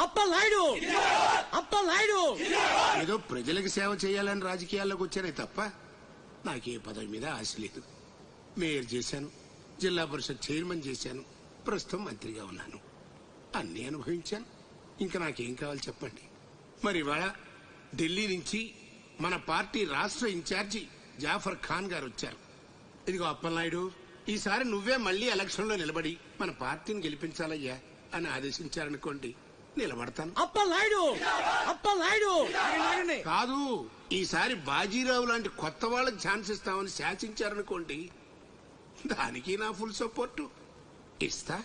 అప్పలనాయుడు అప్పలనాయుడు. ఏదో ప్రజలకు సేవ చేయాలని రాజకీయాల్లోకి వచ్చానే తప్ప నాకే పదవి మీద ఆశ లేదు. మేయర్ చేశాను, జిల్లా పరిషత్ చైర్మన్ చేశాను, ప్రస్తుతం మంత్రిగా ఉన్నాను. అన్ని అనుభవించాను. ఇంకా నాకేం కావాలి చెప్పండి. మరి ఇవాళ ఢిల్లీ నుంచి మన పార్టీ రాష్ట్ర ఇన్ఛార్జి జాఫర్ ఖాన్ గారు వచ్చారు. ఇదిగో అప్పలనాయుడు, ఈసారి నువ్వే మళ్లీ ఎలక్షన్ లో నిలబడి మన పార్టీని గెలిపించాలయ్యా అని ఆదేశించారనుకోండి, నిలబడతాను. అప్పలనాయుడు అప్పలనాయుడు కాదు, ఈసారి బాజీరావు లాంటి కొత్త వాళ్ళకి ఛాన్స్ ఇస్తామని శాసించారనుకోండి, దానికి నా ఫుల్ సపోర్టు ఇస్తా.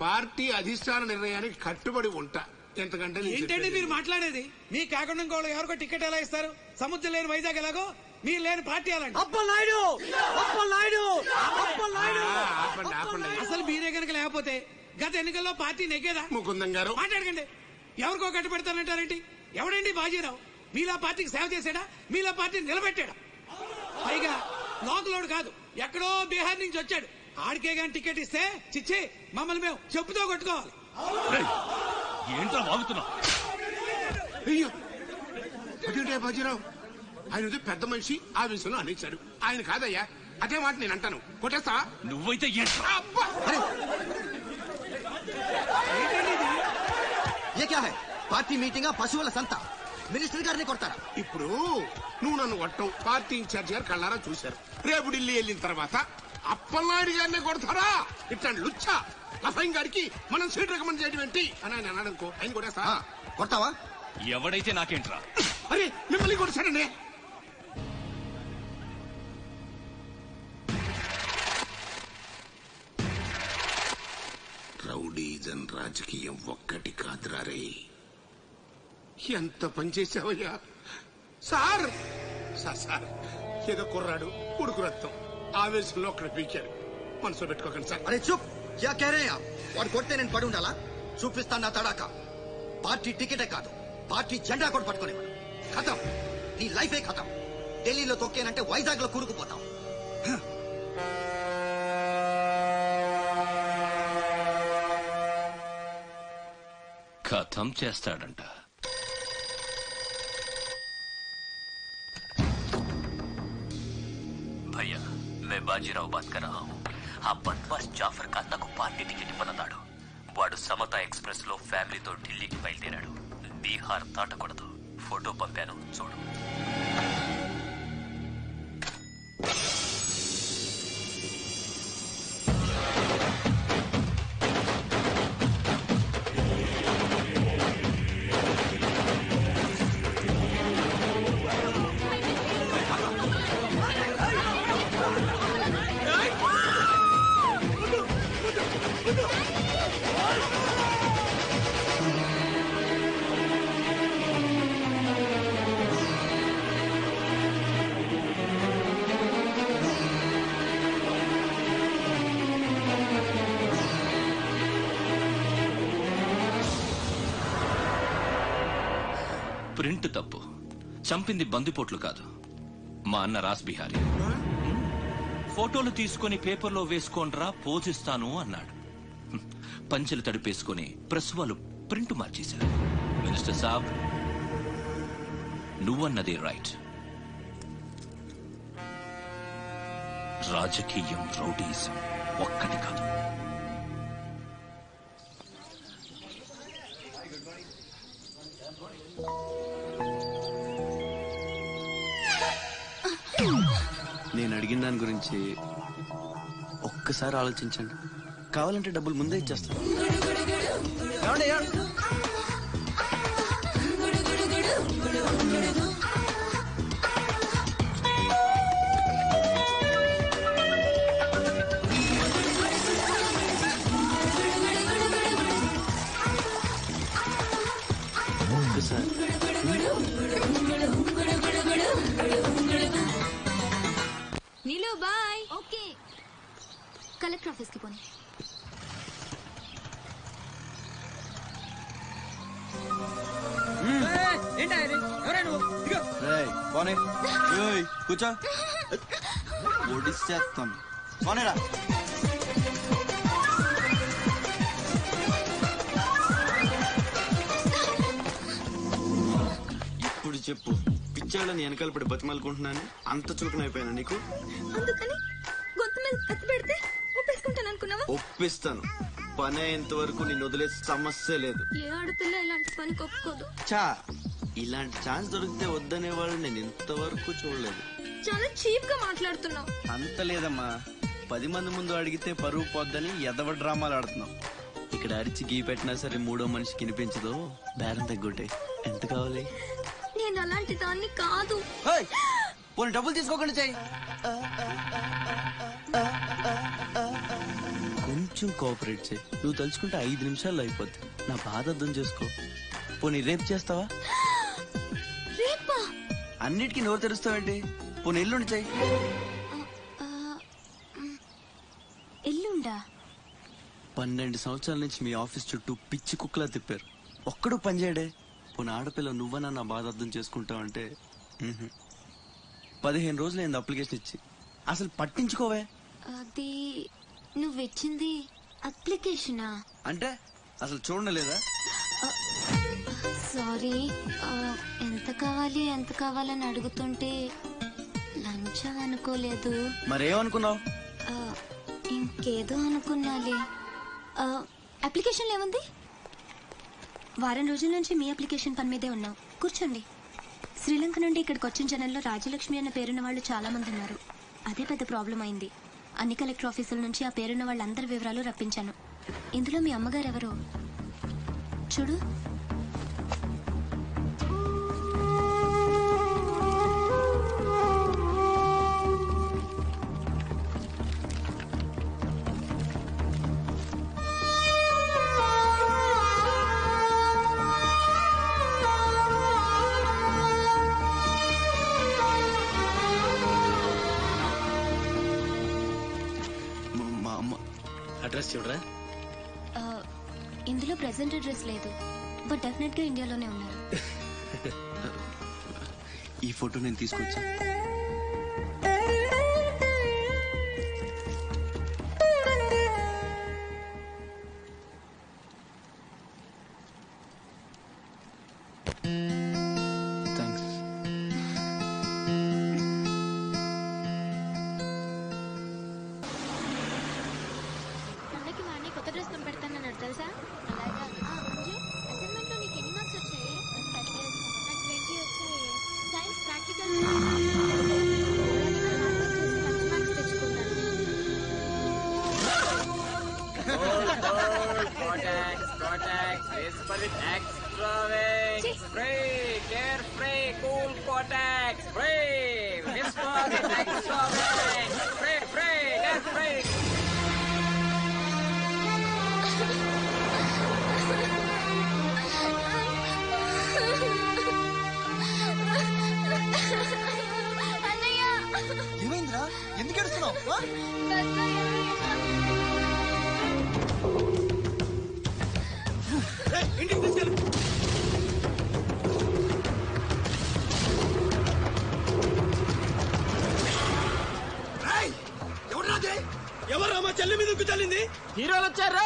పార్టీ అధిష్టాన నిర్ణయానికి కట్టుబడి ఉంటా. ఎంతకంటే ఏంటండి మీరు మాట్లాడేది? మీ కాకుండా ఇంకోళ్ళు ఎవరికో టికెట్ ఎలా ఇస్తారు? సముద్రం లేని వైజాగ్ ఎలాగో మీరు లేని పార్టీ అలాంటి. అప్పలనాయుడు అప్పలనాయుడు అప్పలనాయుడు. అసలు మీరే కనుక లేకపోతే గత ఎన్నికల్లో పార్టీ నెగ్గేదా? ముకుందం గారు మాట్లాడకండి. ఎవరికో కట్టు పెడతానంటారేంటి? ఎవడండి బాజీరావు? మీలా పార్టీకి సేవ చేశాడా? మీలా పార్టీని నిలబెట్టాడా? పైగా లోకలోడు కాదు, ఎక్కడో బీహార్ నుంచి వచ్చాడు. ఆడికే గాని టికెట్ ఇస్తే చిచ్చి మమ్మల్ని మేము చెప్పుతో కొట్టుకోవాలి. ఏంటో వాగుతున్నావు? అయ్యో అదేంటే బాజీరావు, ఆయన పెద్ద మనిషి ఆ విషయంలో అనేశాడు. ఆయన కాదయ్యా, అదే మాట నేను అంటాను. కొట్టేస్తా నువ్వైతే పార్టీ మీటింగ్ పశువుల సంత, మినిస్టర్ గారిని కొడతారా? ఇప్పుడు నువ్వు నన్ను కొట్టం పార్టీ ఇన్ఛార్జ్ గారు కళ్ళారా చూశారు. రేపు ఢిల్లీ వెళ్ళిన తర్వాత అప్పలనాయుడు గారిని కొడతారా? ఇట్లాంటి లుచ్చా లఫైన్ గారికి మనం సీట్ రికమెండ్ చేయడం ఏంటి అని ఆయన అన్నాడనుకో, ఆయన కొట్టేస్తా. కొడతావా? ఎవడైతే నాకేంట్రా? అరే మిమ్మల్ని కొట్టాడండి. రౌడీజన్ రాజకీయం ఒక్కటి కాదురా రే. ఎంత పనిచేసావయ్యా సార్. సార్ ఏదో కుర్రాడు ఉడుకు రక్తం ఆవేశంలో ఒక్కడ పీకారు. మనసులో పెట్టుకోకండి సార్. అరే చూప్, క్యా కహ రహే ఆప్? వాడు కొడితే నేను పడి ఉండాలా? చూపిస్తాను నా తడాక. పార్టీ టికెటే కాదు, పార్టీ జెండా కూడా పట్టుకునేవాడు. ఖతం, నీ లైఫే ఖతం. ఢిల్లీలో తొక్కేనంటే వైజాగ్ లో కూరుకుపోతాం. ఖతం చేస్తాడంట. भैया मैं बाजीराव बात कर रहा हूँ. ఆ బద్మాష్ జాఫర్ ఖాన్ నాకు పార్టీ టికెట్ ఇవ్వనన్నాడు. వాడు సమతా ఎక్స్ప్రెస్ లో ఫ్యామిలీతో ఢిల్లీకి బయలుదేరాడు. బీహార్ దాటకూడదు. ఫోటో పంపాను చూడు. ప్రింట్ తప్పు. చంపింది బందిపోట్లు కాదు, మా అన్న రాస్ బిహారీ. ఫోటోలు తీసుకుని పేపర్లో వేసుకోండ్రా పోజిస్తాను అన్నాడు. పంచెలు తడిపేసుకుని ప్రెస్ వాళ్ళు ప్రింట్ మార్చేశారు. మినిస్టర్ సాబ్, నువ్వన్నది రైట్. రాజకీయం రౌడీజం ఒక్కటి కాదు. నేను అడిగిన దాని గురించి ఒక్కసారి ఆలోచించండి. కావాలంటే డబ్బులు ముందే ఇచ్చేస్తాను. ఒక్కసారి नीलू बाय. ओके, कलेक्टर ऑफिस की पोनी. కూర్చో, ఒడిసేస్తాం. పోనేరా. చెప్పు, పిచ్చాళ్ళని వెనకాల పడి బతిమాలుకుంటున్నాను, అంత చులకనైపోయాను నీకు? అందుకని గొంతు మీద కత్తి పెడితే ఒప్పేసుకుంటాను అనుకున్నావా? ఒప్పిస్తాను, పని అయ్యేంత వరకు నేను వదిలే సమస్య లేదు. ఏ ఆడపిల్ల ఇలాంటి పని ఒప్పుకోదు. చా, ఇలాంటి ఛాన్స్ దొరికితే వద్దనే వాళ్ళు నేను ఇంతవరకు చూడలేదు. చాలా చీప్ గా మాట్లాడుతున్నావు. అంత లేదమ్మా, 10 మంది ముందు అడిగితే పరువు పోద్దని ఎదవ డ్రామాలు ఆడుతున్నావు. ఇక్కడ అరిచి గీ పెట్టినా సరే మూడో మనిషికి వినిపించదు. బేరం తగ్గొట్టే, ఎంత కావాలి? నేను అలాంటి దాన్ని కాదు. పోనీ డబ్బులు తీసుకోకుండా చెయ్యి. కొంచెం కోఆపరేట్ చేయి. నువ్వు తలుచుకుంటే 5 నిమిషాల్లో అయిపోద్ది. నా బాధ అర్థం చేసుకో. పోనీ రేపు చేస్తావా? రేపా? అన్నిటికీ నోరు తెరుస్తావేంటి? పోనీ ఎల్లుండి చెయ్యి. ఎల్లుండా? 12 సంవత్సరాల నుంచి మీ ఆఫీస్ చుట్టూ పిచ్చి కుక్కలా తిప్పారు, ఒక్కడు పనిచేయడే. పోనీ ఆడపిల్ల నువ్వన్నా నా బాధ అర్థం చేసుకుంటావంటే 15 రోజులు అయింది అప్లికేషన్ ఇచ్చి, అసలు పట్టించుకోవే. అది నువ్విచ్చింది అప్లికేషనా? అంటే అసలు చూడలేదా? సారీ, ఎంత కావాలని అడుగుతుంటే లంచం అనుకోలేదు. మరేమనుకున్నావు? ఇంకేదో అనుకున్నాలే. అప్లికేషన్ ఏముంది? వారం రోజుల నుంచి మీ అప్లికేషన్ పని మీదే ఉన్నాం. కూర్చోండి. శ్రీలంక నుండి ఇక్కడికి వచ్చిన జనంలో రాజలక్ష్మి అన్న పేరున్న వాళ్ళు చాలా మంది ఉన్నారు. అదే పెద్ద ప్రాబ్లం అయింది. అన్ని కలెక్టర్ ఆఫీసుల నుంచి ఆ పేరున్న వాళ్ళందరి వివరాలు రప్పించాను. ఇందులో మీ అమ్మగారు ఎవరు చూడు. అడ్రస్ చూడరా. ఇందులో ప్రెసెంట్ అడ్రస్ లేదు, బట్ డెఫినెట్ గా ఇండియాలోనే ఉన్నారు. ఈ ఫోటో నేను తీసుకొచ్చా. ఏమైందిరా? ఎందుకు ఏడుస్తున్నావు? ఇంటికి తీసుకెళ్ళు. ఎవరు మా చెల్లి మీద చల్లింది? హీరోలు వచ్చారు.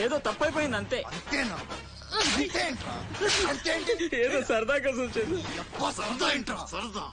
ఏదో తప్పైపోయింది అంతే. అంతేనా? ఏదో సరదా కోసం వచ్చేది. సరదా ఏంట్రా సరదా?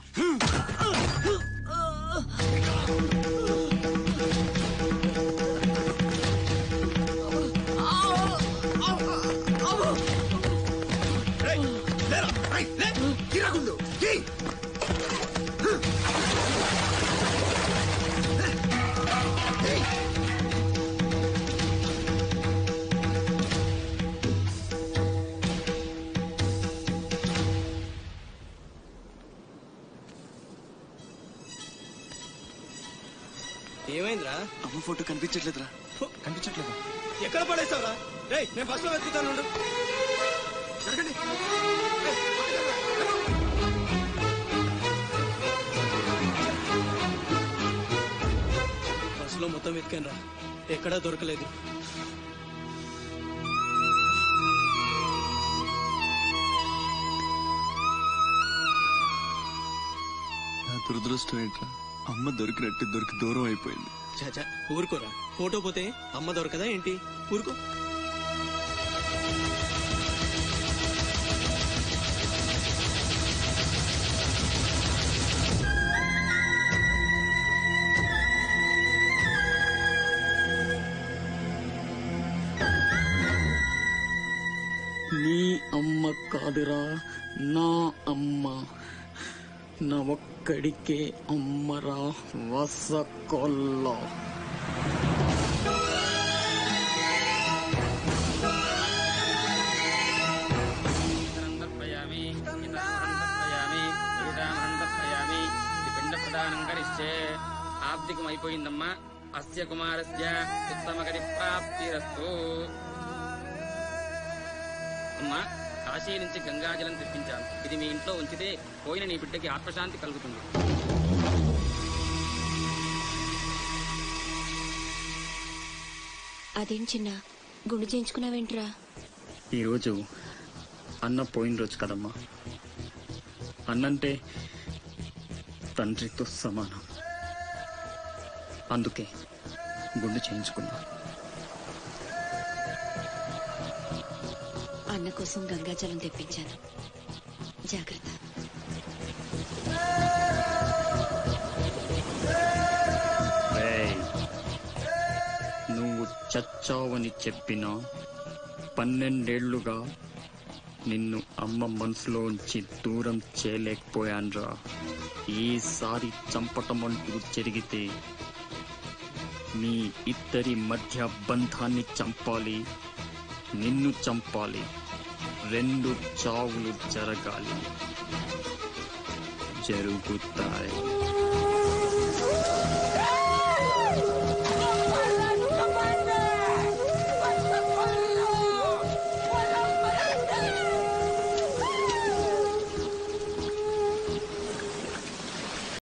అమ్మ ఫోటో కనిపించట్లేదురా. కనిపించట్లేదా? ఎక్కడ పడేసావురా? రేయ్ నేను బస్ లో వెతుకుతాను. బస్ లో మొత్తం వెతికాను రా, ఎక్కడా దొరకలేదు. నా దురదృష్టం ఏంట్రా, అమ్మ దొరికి దూరం అయిపోయింది. చాచా ఊరుకోరా, ఫోటో పోతే అమ్మ దొరకదా ఏంటి? ఊరుకో. నీ అమ్మ కాదురా, నా అమ్మ. నా ఒక్కడికే అమ్మరా వసకొల్ల. ఆబ్దికమైపోయిందమ్మా. అస్య కుమారస్య ఉత్తమగతి ప్రాప్తిరస్తు. అమ్మా, కాశీ నుంచి గంగాజలం తెప్పించాను. ఇది మీ ఇంట్లో ఉంచితే పోయిన నీ బిడ్డకి ఆత్మశాంతి కలుగుతుంది. అదేం చిన్న గుండు చేయించుకున్నావేంట్రా? ఈరోజు అన్న పోయిన రోజు కదమ్మా. అన్నంటే తండ్రితో సమానం. అందుకే గుండు చేయించుకున్నా. అన్న కోసం గంగాజలం తెప్పించాను, జాగ్రత్త. నువ్వు చచ్చావని చెప్పినా 12 ఏళ్లుగా నిన్ను అమ్మ మనసులోంచి దూరం చేయలేకపోయాన్రా. ఈసారి చంపటం అంటూ జరిగితే మీ ఇద్దరి మధ్య బంధాన్ని చంపాలి, నిన్ను చంపాలి. 2 చావులు జరగాలి, జరుగుతాయి.